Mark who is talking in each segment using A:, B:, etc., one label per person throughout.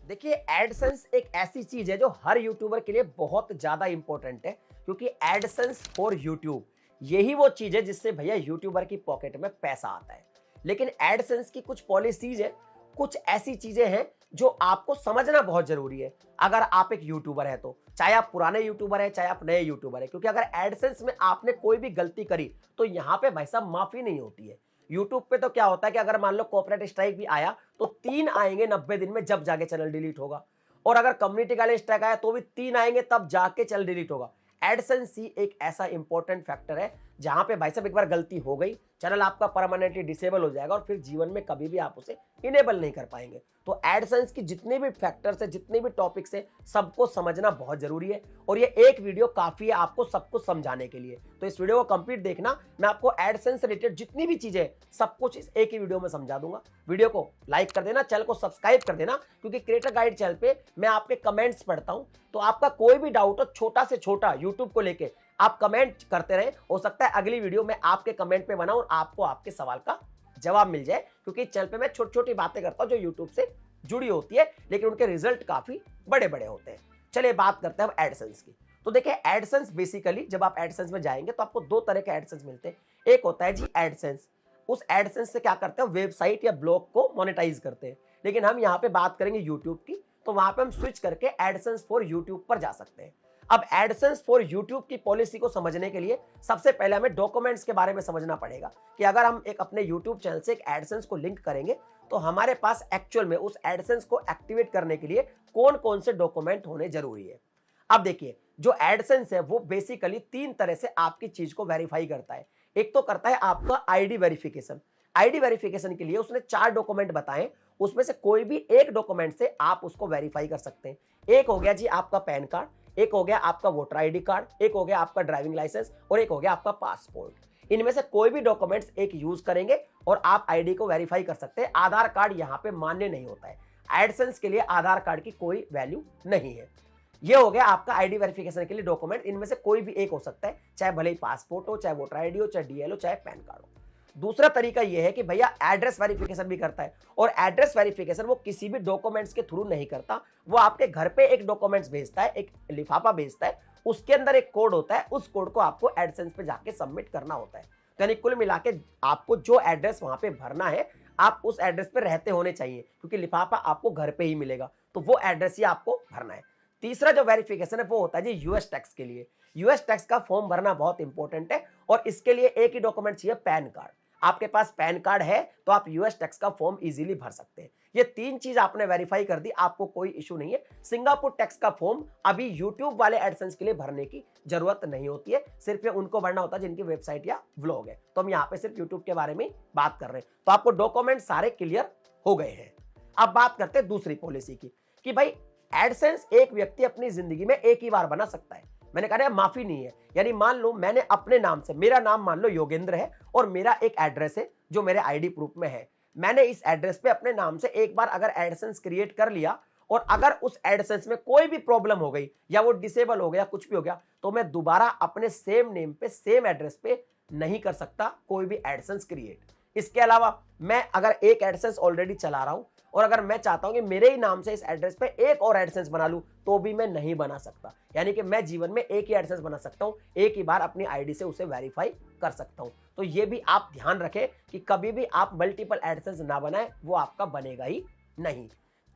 A: देखिए, एडसेंस एक ऐसी चीज है जो हर यूट्यूबर के लिए बहुत ज्यादा इंपॉर्टेंट है, क्योंकि एडसेंस फॉर यूट्यूब यही वो चीज है जिससे भैया यूट्यूबर की पॉकेट में पैसा आता है। लेकिन एडसेंस की कुछ पॉलिसीज है, कुछ ऐसी चीजें हैं जो आपको समझना बहुत जरूरी है अगर आप एक यूट्यूबर है तो, चाहे आप पुराने यूट्यूबर है चाहे आप नए यूट्यूबर है, क्योंकि अगर एडसेंस में आपने कोई भी गलती करी तो यहाँ पे भाई साहब माफी नहीं होती है। यूट्यूब पे तो क्या होता है कि अगर मान लो कॉर्पोरेट स्ट्राइक भी आया तो 3 आएंगे 90 दिन में, जब जाके चैनल डिलीट होगा। और अगर कम्युनिटी गाइडलाइन स्ट्राइक आया तो भी 3 आएंगे, तब जाके चैनल डिलीट होगा। एडसेंस ही एक ऐसा इंपॉर्टेंट फैक्टर है जहां पे भाई साहब एक बार गलती हो गई, चैनल आपका परमानेंटली डिसेबल हो जाएगा और फिर जीवन में कभी भी आप उसे इनेबल नहीं कर पाएंगे। तो एडसेंस की जितने भी फैक्टर्स है, जितने भी टॉपिक्स है, सबको समझना बहुत जरूरी है। और ये एक वीडियो काफी है आपको सब कुछ समझाने के लिए, तो इस वीडियो को कंप्लीट देखना। मैं आपको एडसेंस से रिलेटेड जितनी भी चीजें सब कुछ इस एक ही वीडियो में समझा दूंगा। वीडियो को लाइक कर देना, चैनल को सब्सक्राइब कर देना, क्योंकि क्रिएटर गाइड चैनल पे मैं आपके कमेंट्स पढ़ता हूं। तो आपका कोई भी डाउट हो, छोटा से छोटा, यूट्यूब को लेके आप कमेंट करते रहे। हो सकता है अगली वीडियो में आपके कमेंट पे बनाऊं और आपको आपके सवाल का जवाब मिल जाए, क्योंकि चैनल पे मैं छोटी छोटी बातें करता हूं जो यूट्यूब से जुड़ी होती है, लेकिन उनके रिजल्ट काफी बड़े बड़े होते हैं। चलिए बात करते हैं अब एडसेंस की। तो देखिए, एडसेंस बेसिकली जब आप एडसेंस में जाएंगे तो आपको दो तरह के एडसेंस मिलते हैं। एक होता है जी एडसेंस, उस एडसेंस से क्या करते हैं, वेबसाइट या ब्लॉग को मोनेटाइज करते हैं। लेकिन हम यहाँ पे बात करेंगे यूट्यूब की, तो वहां पे हम स्विच करके एडसेंस फॉर यूट्यूब पर जा सकते हैं। अब एडसेंस फॉर यूट्यूब की पॉलिसी को समझने के लिए सबसे पहले हमें डॉक्यूमेंट्स के बारे में समझना पड़ेगा कि अगर हम एक अपने यूट्यूब चैनल से एक एडसेंस को लिंक करेंगे तो हमारे पास एक्चुअल में उस एडसेंस को एक्टिवेट करने के लिए कौन कौन से डॉक्यूमेंट होने जरूरी है। अब देखिए, जो एडसेंस है वो बेसिकली 3 तरह से आपकी चीज को वेरीफाई करता है। एक तो करता है आपका आईडी वेरिफिकेशन। आईडी वेरिफिकेशन के लिए उसने 4 डॉक्यूमेंट बताए, उसमें से कोई भी एक डॉक्यूमेंट से आप उसको वेरीफाई कर सकते हैं। एक हो गया जी आपका पैन कार्ड, एक हो गया आपका वोटर आईडी कार्ड, एक हो गया आपका ड्राइविंग लाइसेंस और एक हो गया आपका पासपोर्ट। इनमें से कोई भी डॉक्यूमेंट्स एक यूज करेंगे और आप आईडी को वेरीफाई कर सकते हैं। आधार कार्ड यहां पे मान्य नहीं होता है, एडसेंस के लिए आधार कार्ड की कोई वैल्यू नहीं है। ये हो गया आपका आईडी वेरिफिकेशन के लिए डॉक्यूमेंट। इनमें से कोई भी एक हो सकता है, चाहे भले ही पासपोर्ट हो, चाहे वोटर आईडी हो, चाहे डीएल हो, चाहे पैन कार्ड हो। दूसरा तरीका यह है कि भैया एड्रेस वेरिफिकेशन भी करता है, और एड्रेस वेरिफिकेशन वो किसी भी डॉक्यूमेंट्स के थ्रू नहीं करता। वो आपके घर पे एक डॉक्यूमेंट्स भेजता है, एक लिफाफा भेजता है, उसके अंदर एक कोड होता है, उस कोड को आपको एडसेंस पे जाके सबमिट करना होता है। तो यानी कुल मिला के आपको जो एड्रेस वहां पे भरना है, आप उस एड्रेस पे रहते होने चाहिए, क्योंकि लिफाफा आपको घर पे ही मिलेगा, तो वो एड्रेस ही आपको भरना है। तीसरा जो वेरिफिकेशन है वो होता है जी यूएस टैक्स के लिए। यूएस टैक्स का फॉर्म भरना बहुत इंपॉर्टेंट है, और इसके लिए एक ही डॉक्यूमेंट चाहिए, पैन कार्ड। आपके पास पैन कार्ड है तो आप यूएस टैक्स का फॉर्म इजीली भर सकते हैं। ये 3 चीज आपने वेरीफाई कर दी, आपको कोई इशू नहीं है। सिंगापुर टैक्स का फॉर्म अभी यूट्यूब वाले एडसेंस के लिए भरने की जरूरत नहीं होती है, सिर्फ ये उनको भरना होता है जिनकी वेबसाइट या व्लॉग है। तो हम यहाँ पे सिर्फ यूट्यूब के बारे में बात कर रहे हैं। तो आपको डॉक्यूमेंट सारे क्लियर हो गए हैं। अब बात करते हैं दूसरी पॉलिसी की, कि भाई एडसेंस एक व्यक्ति अपनी जिंदगी में एक ही बार बना सकता है। मैंने कहा माफी नहीं है, यानी मान लो मैंने अपने नाम से, मेरा नाम मान लो योगेंद्र है और मेरा एक एड्रेस है जो मेरे आईडी प्रूफ में है। मैंने इस एड्रेस पे अपने नाम से एक बार अगर एडसेंस क्रिएट कर लिया, और अगर उस एडसेंस में कोई भी प्रॉब्लम हो गई या वो डिसेबल हो गया, कुछ भी हो गया, तो मैं दोबारा अपने सेम नेम पे, सेम एड्रेस पे नहीं कर सकता कोई भी एडसेंस क्रिएट। इसके अलावा मैं अगर एक एडसेंस ऑलरेडी चला रहा हूं और अगर मैं चाहता हूं कि मेरे ही नाम से इस एड्रेस पे एक और एडसेंस बना लूं, तो भी मैं नहीं बना सकता। यानी कि मैं जीवन में एक ही एडसेंस बना सकता हूं, एक ही बार अपनी आईडी से उसे वेरीफाई कर सकता हूं। तो ये भी आप ध्यान रखें कि कभी भी आप मल्टीपल एडसेंस ना बनाएं, वो आपका बनेगा ही नहीं।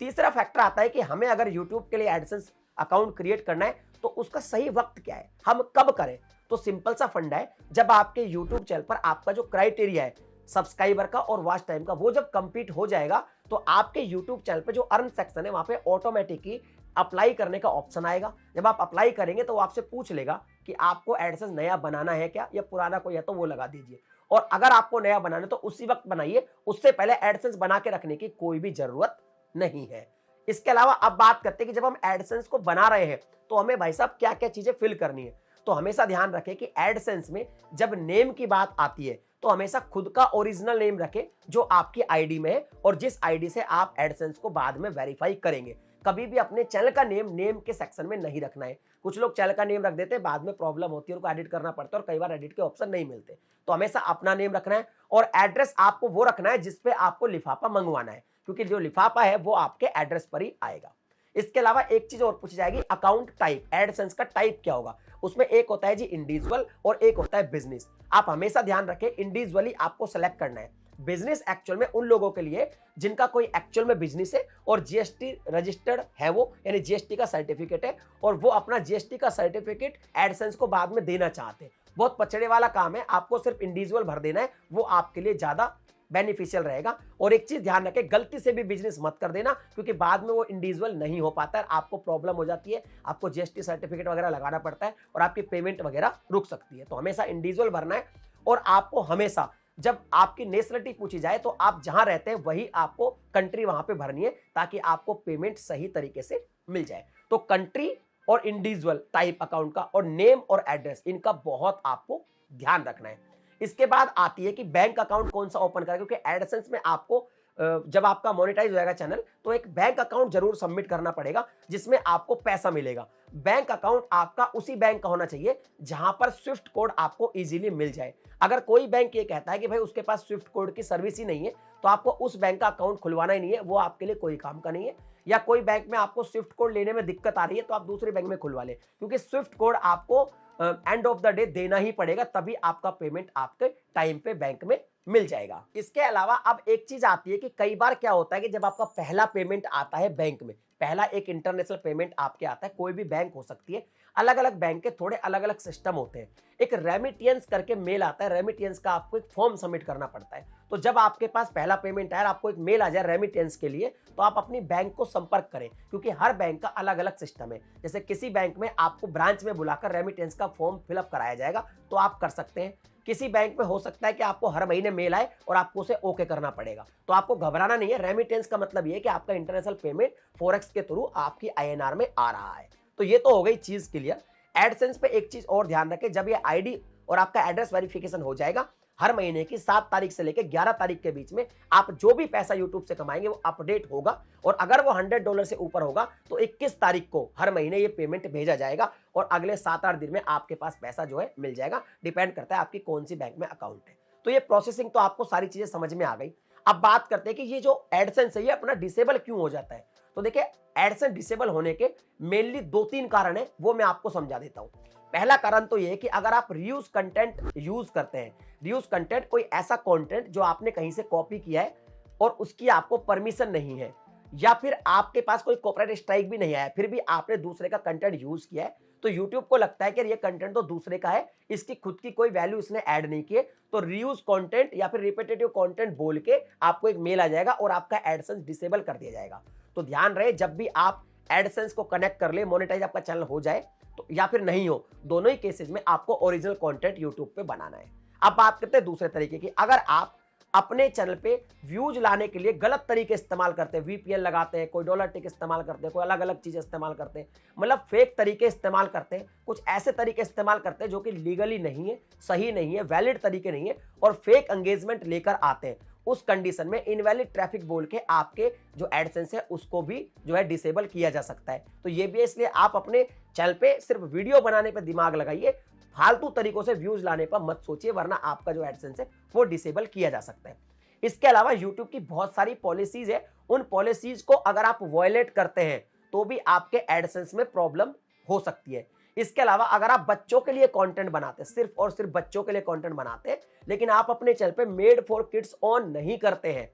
A: तीसरा फैक्टर आता है कि हमें अगर यूट्यूब के लिए एडसेंस अकाउंट क्रिएट करना है तो उसका सही वक्त क्या है, हम कब करें। तो सिंपल सा फंडा है, जब आपके यूट्यूब चैनल पर आपका जो क्राइटेरिया है सब्सक्राइबर का और वॉच टाइम का, वो जब कंप्लीट हो जाएगा तो आपके YouTube चैनल पे जो अर्न सेक्शन है वहां पे ऑटोमेटिकली अप्लाई करने का ऑप्शन आएगा। जब आप अप्लाई करेंगे तो वो आपसे पूछ लेगा कि आपको एडसेंस नया बनाना है क्या, या पुराना कोई है तो वो लगा दीजिए। और अगर आपको नया बनाना है तो उसी वक्त बनाइए, उससे पहले एडसेंस बना के रखने की कोई भी जरूरत नहीं है। इसके अलावा अब बात करते हैं कि जब हम एडसेंस को बना रहे हैं तो हमें भाई साहब क्या क्या चीजें फिल करनी है। तो हमेशा ध्यान रखें कि एडसेंस में जब नेम की बात आती है तो हमेशा खुद का ओरिजिनल नेम रखें जो आपकी आईडी में है, और जिस आईडी से आप एडसेंस को बाद में वेरीफाई करेंगे। कभी भी अपने चैनल का नेम के सेक्शन में नहीं रखना है। कुछ लोग चैनल का नेम रख देते हैं, बाद में प्रॉब्लम होती है, उनको एडिट करना पड़ता है, और कई बार एडिट के ऑप्शन नहीं मिलते। तो हमेशा अपना नेम रखना है, और एड्रेस आपको वो रखना है जिसपे आपको लिफाफा मंगवाना है, क्योंकि जो लिफाफा है वो आपके एड्रेस पर ही आएगा। इसके अलावा एक चीज और पूछी जाएगी, अकाउंट टाइप, एडसेंस का टाइप क्या होगा। उसमें एक होता है जी इंडिविजुअल और एक होता है बिजनेस। आप हमेशा ध्यान रखें, इंडिविजुअली आपको सेलेक्ट करना है। बिजनेस एक्चुअल में उन लोगों के लिए जिनका कोई एक्चुअल में बिजनेस है और जीएसटी रजिस्टर्ड है, वो यानी जीएसटी का सर्टिफिकेट है, और वो अपना जीएसटी का सर्टिफिकेट एडसेंस को बाद में देना चाहते हैं। बहुत पछड़े वाला काम है, आपको सिर्फ इंडिविजुअल भर देना है, वो आपके लिए ज्यादा बेनिफिशियल रहेगा। और एक चीज ध्यान रखें, गलती से भी बिजनेस मत कर देना, क्योंकि बाद में वो इंडिविजुअल नहीं हो पाता है, आपको प्रॉब्लम हो जाती है, आपको जीएसटी सर्टिफिकेट वगैरह लगाना पड़ता है और आपकी पेमेंट वगैरह रुक सकती है। तो हमेशा इंडिविजुअल भरना है। और आपको हमेशा जब आपकी नेशनलिटी पूछी जाए तो आप जहां रहते हैं वही आपको कंट्री वहां पे भरनी है, ताकि आपको पेमेंट सही तरीके से मिल जाए। तो कंट्री और इंडिविजुअल टाइप अकाउंट का और नेम और एड्रेस, इनका बहुत आपको ध्यान रखना है। इसके बाद आती है कि बैंक अकाउंट कौन सा ओपन करें, क्योंकि एडसेंस में आपको जब आपका मोनेटाइज हो जाएगा चैनल, तो एक बैंक अकाउंट जरूर सबमिट करना पड़ेगा जिसमें आपको पैसा मिलेगा। बैंक अकाउंट आपका उसी बैंक का होना चाहिए जहां पर स्विफ्ट कोड आपको इजीली मिल जाए। अगर कोई बैंक ये कहता है कि भाई उसके पास स्विफ्ट कोड की सर्विस ही नहीं है, तो आपको उस बैंक का अकाउंट खुलवाना ही नहीं है, वो आपके लिए कोई काम का नहीं है। या कोई बैंक में आपको स्विफ्ट कोड लेने में दिक्कत आ रही है, तो आप दूसरे बैंक में खुलवा ले, क्योंकि स्विफ्ट कोड आपको एंड ऑफ द डे देना ही पड़ेगा, तभी आपका पेमेंट आपके टाइम पे बैंक में मिल जाएगा। इसके अलावा अब एक चीज आती है कि कई बार क्या होता है कि जब आपका पहला पेमेंट आता है बैंक में, पहला एक इंटरनेशनल पेमेंट आपके आता है, कोई भी बैंक हो सकती है, अलग अलग बैंक के थोड़े अलग अलग सिस्टम होते हैं। एक रेमिटेंस करके मेल आता है, रेमिटेंस का आपको एक फॉर्म सबमिट करना पड़ता है। तो जब आपके पास पहला पेमेंट आया, आपको एक मेल आ जाए रेमिटेंस के लिए, तो आप अपनी बैंक को संपर्क करें, क्योंकि हर बैंक का अलग अलग सिस्टम है। जैसे किसी बैंक में आपको ब्रांच में बुलाकर रेमिटेंस का फॉर्म फिलअप कराया जाएगा, तो आप कर सकते हैं। किसी बैंक में हो सकता है कि आपको हर महीने मेल आए और आपको उसे ओके करना पड़ेगा, तो आपको घबराना नहीं है। रेमिटेंस का मतलब ये है कि आपका इंटरनेशनल पेमेंट फॉरेक्स के थ्रू आपकी आईएनआर में आ रहा है। तो ये तो हो गई चीज क्लियर। एडसेंस पे एक चीज और ध्यान रखें, जब ये आईडी और आपका एड्रेस वेरिफिकेशन हो जाएगा, हर महीने की 7 तारीख से लेकर 11 तारीख के बीच में आप जो भी पैसा यूट्यूब से कमाएंगे वो अपडेट होगा, और अगर वो $100 से ऊपर होगा तो 21 तारीख को हर महीने ये पेमेंट भेजा जाएगा, और अगले 7-8 दिन में आपके पास पैसा जो है मिल जाएगा। डिपेंड करता है आपकी कौन सी बैंक में अकाउंट है। तो ये प्रोसेसिंग तो आपको सारी चीजें समझ में आ गई। अब बात करते हैं कि ये जो एडसेंस है ये अपना डिसेबल क्यों हो जाता है। तो देखिए, एडसेंस डिसेबल होने के मेनली 2-3 कारण है, वो मैं आपको समझा देता हूं। पहला कारण तो ये है कि अगर आप रीयूज कंटेंट यूज करते हैं, रीयूज कंटेंट कोई ऐसा कंटेंट जो आपने कहीं से कॉपी किया है और उसकी आपको परमिशन नहीं है, या फिर आपके पास कोई कॉपीराइट स्ट्राइक भी नहीं आया, फिर भी आपने दूसरे का कंटेंट यूज किया है, तो यूट्यूब को लगता है कि ये कंटेंट तो दूसरे का है, इसकी खुद की कोई वैल्यू इसने ऐड नहीं की है, तो रीयूज कंटेंट या फिर रिपीटेटिव कंटेंट बोल के आपको एक मेल आ जाएगा और आपका एडसेंस डिसेबल कर दिया जाएगा। तो ध्यान रहे, जब भी आप एडसेंस को कनेक्ट कर ले, मोनेटाइज आपका चैनल हो जाए तो या फिर नहीं हो, दोनों ही केसेस में आपको ओरिजिनल कंटेंट यूट्यूब पे बनाना है। अब बात करते हैं दूसरे तरीके की। अगर आप अपने चैनल पे व्यूज लाने के लिए गलत तरीके इस्तेमाल करते हैं, वीपीएन लगाते हैं, कोई डॉलर टिक इस्तेमाल करते हैं, कोई अलग अलग चीजें इस्तेमाल करते हैं, मतलब फेक तरीके इस्तेमाल करते हैं, कुछ ऐसे तरीके इस्तेमाल करते हैं जो कि लीगली नहीं है, सही नहीं है, वैलिड तरीके नहीं है, और फेक एंगेजमेंट लेकर आते हैं, उस कंडीशन में इनवैलिड ट्रैफिक बोल के आपके जो एडसेंस है उसको भी जो है डिसेबल किया जा सकता है। तो ये भी है, इसलिए आप अपने चैनल पे सिर्फ वीडियो बनाने पे दिमाग लगाइए, फालतू तरीकों से व्यूज लाने पर मत सोचिए, वरना आपका जो एडसेंस है वो डिसेबल किया जा सकता है। इसके अलावा यूट्यूब की बहुत सारी पॉलिसीज है, उन पॉलिसीज को अगर आप वायलेट करते हैं तो भी आपके एडसेंस में प्रॉब्लम हो सकती है। इसके अलावा अगर आप बच्चों के लिए कंटेंट बनाते हैं, सिर्फ और सिर्फ बच्चों के लिए कंटेंट बनाते हैं, लेकिन आप अपने चैनल पे मेड फॉर किड्स ऑन नहीं करते हैं,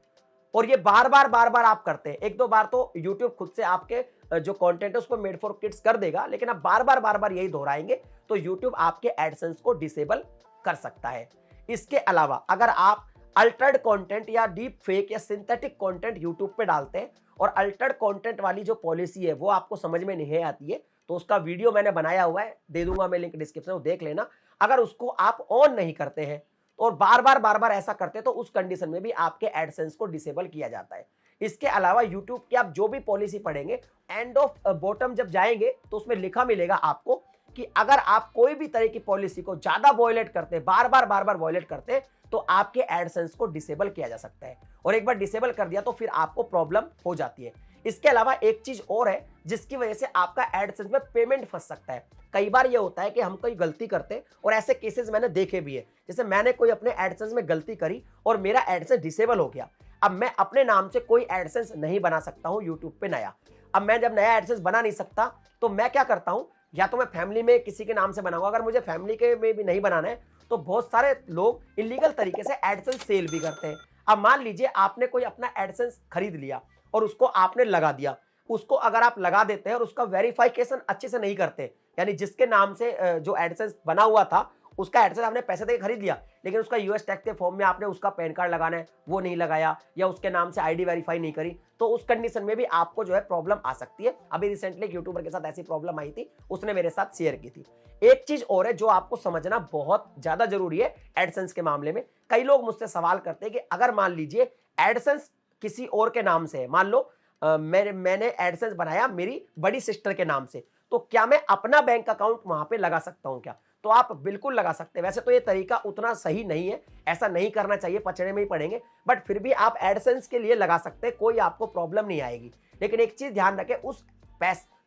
A: और ये बार बार आप करते हैं, 1-2 बार तो YouTube खुद से आपके जो कंटेंट है उसको मेड फॉर किड्स कर देगा, लेकिन आप बार बार यही दोहराएंगे तो YouTube आपके एडसेंस को डिसेबल कर सकता है। इसके अलावा अगर आप अल्टर्ड कंटेंट या डीप फेक या सिंथेटिक कंटेंट YouTube पे डालते हैं, और अल्टर्ड कंटेंट वाली जो पॉलिसी है वो आपको समझ में नहीं आती है, तो उसका वीडियो मैंने बनाया हुआ है, दे दूंगा मैं लिंक डिस्क्रिप्शन में, देख लेना। अगर उसको आप ऑन नहीं करते हैं और बार बार ऐसा करते हैं, तो उस कंडीशन में भी आपके एडसेंस को डिसेबल किया जाता है। इसके अलावा यूट्यूब की आप जो भी पॉलिसी पढ़ेंगे, एंड ऑफ बॉटम जब जाएंगे तो उसमें लिखा मिलेगा आपको कि अगर आप कोई भी तरह की पॉलिसी को ज्यादा वॉयलेट करते हैं, बार बार वॉयलेट करते हैं, तो आपके एडसेंस को डिसेबल किया जा सकता है, और एक बार डिसेबल कर दिया तो फिर आपको प्रॉब्लम हो जाती है। इसके अलावा एक चीज और है जिसकी वजह से आपका एडसेंस में पेमेंट फंस सकता है। कई बार ये होता है कि हम कोई गलती करते हैं, और ऐसे केसेस मैंने देखे भी है, जैसे मैंने कोई अपने एडसेंस में गलती करी और मेरा एडसेंस डिसेबल हो गया। अब मैं अपने नाम से कोई एडसेंस नहीं बना सकता हूं यूट्यूब पे नया। अब मैं जब नया एडसेंस बना नहीं सकता तो मैं क्या करता हूं, या तो मैं फैमिली में किसी के नाम से बनाऊंगा। अगर मुझे फैमिली के में भी नहीं बनाना है तो बहुत सारे लोग इलीगल तरीके से एडसेंस सेल भी करते हैं। अब मान लीजिए आपने कोई अपना एडसेंस खरीद लिया और उसको आपने लगा दिया। उसको अगर आप लगा देते हैं और उसका वेरिफिकेशन अच्छे से नहीं करते, यानी जिसके नाम से जो एडसेंस बना हुआ था उसका एडसेंस आपने पैसे देके खरीद लिया, लेकिन उसका यूएस टैक्स के फॉर्म में आपने उसका पैन कार्ड लगाना है वो नहीं लगाया, या उसके नाम से आईडी वेरीफाई नहीं करी, तो उस कंडीशन में भी आपको जो है प्रॉब्लम आ सकती है। अभी रिसेंटली एक यूट्यूबर के साथ ऐसी प्रॉब्लम आई थी, उसने मेरे साथ शेयर की थी। एक चीज और है जो आपको समझना बहुत ज्यादा जरूरी है एडसेंस के मामले में। कई लोग मुझसे सवाल करते हैं कि अगर मान लीजिए एडसेंस किसी और के नाम से है, मान लो मैंने एडसेंस बनाया मेरी बड़ी सिस्टर के नाम से, तो क्या मैं अपना बैंक अकाउंट वहां पे लगा सकता हूं क्या? तो आप बिल्कुल लगा सकते हैं। वैसे तो ये तरीका उतना सही नहीं है, ऐसा नहीं करना चाहिए, पचड़े में ही पड़ेंगे, बट फिर भी आप एडसेंस के लिए लगा सकते हैं, कोई आपको प्रॉब्लम नहीं आएगी। लेकिन एक चीज ध्यान रखें, उस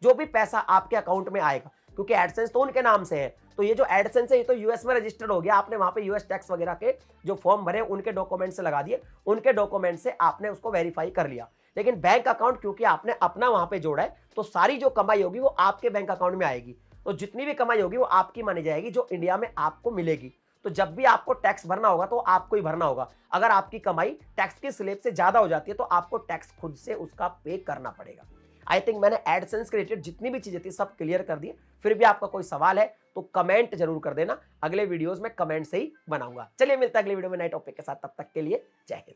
A: जो भी पैसा आपके अकाउंट में आएगा, क्योंकि एडसेंस तो उनके नाम से है, तो ये जो एडसेंस है ये तो यूएस में रजिस्टर्ड हो गया, आपने वहां पे यूएस टैक्स वगैरह के जो फॉर्म भरे उनके डॉक्यूमेंट से लगा दिए, उनके डॉक्यूमेंट से आपने उसको वेरीफाई कर लिया। लेकिन बैंक अकाउंट क्योंकि आपने अपना वहां पे जोड़ा है, तो सारी जो कमाई होगी वो आपके बैंक अकाउंट में आएगी। तो जितनी भी कमाई होगी वो आपकी मानी जाएगी, जो इंडिया में आपको मिलेगी। तो जब भी आपको टैक्स भरना होगा तो आपको ही भरना होगा। अगर आपकी कमाई टैक्स की स्लैब से ज्यादा हो जाती है तो आपको टैक्स खुद से उसका पे करना पड़ेगा। आई थिंक मैंने एडसेंस के रिलेटेड जितनी भी चीजें थी सब क्लियर कर दी। फिर भी आपका कोई सवाल है तो कमेंट जरूर कर देना, अगले वीडियोस में कमेंट से ही बनाऊंगा। चलिए मिलता है अगले वीडियो में नए टॉपिक के साथ, तब तक के लिए जय हिंद।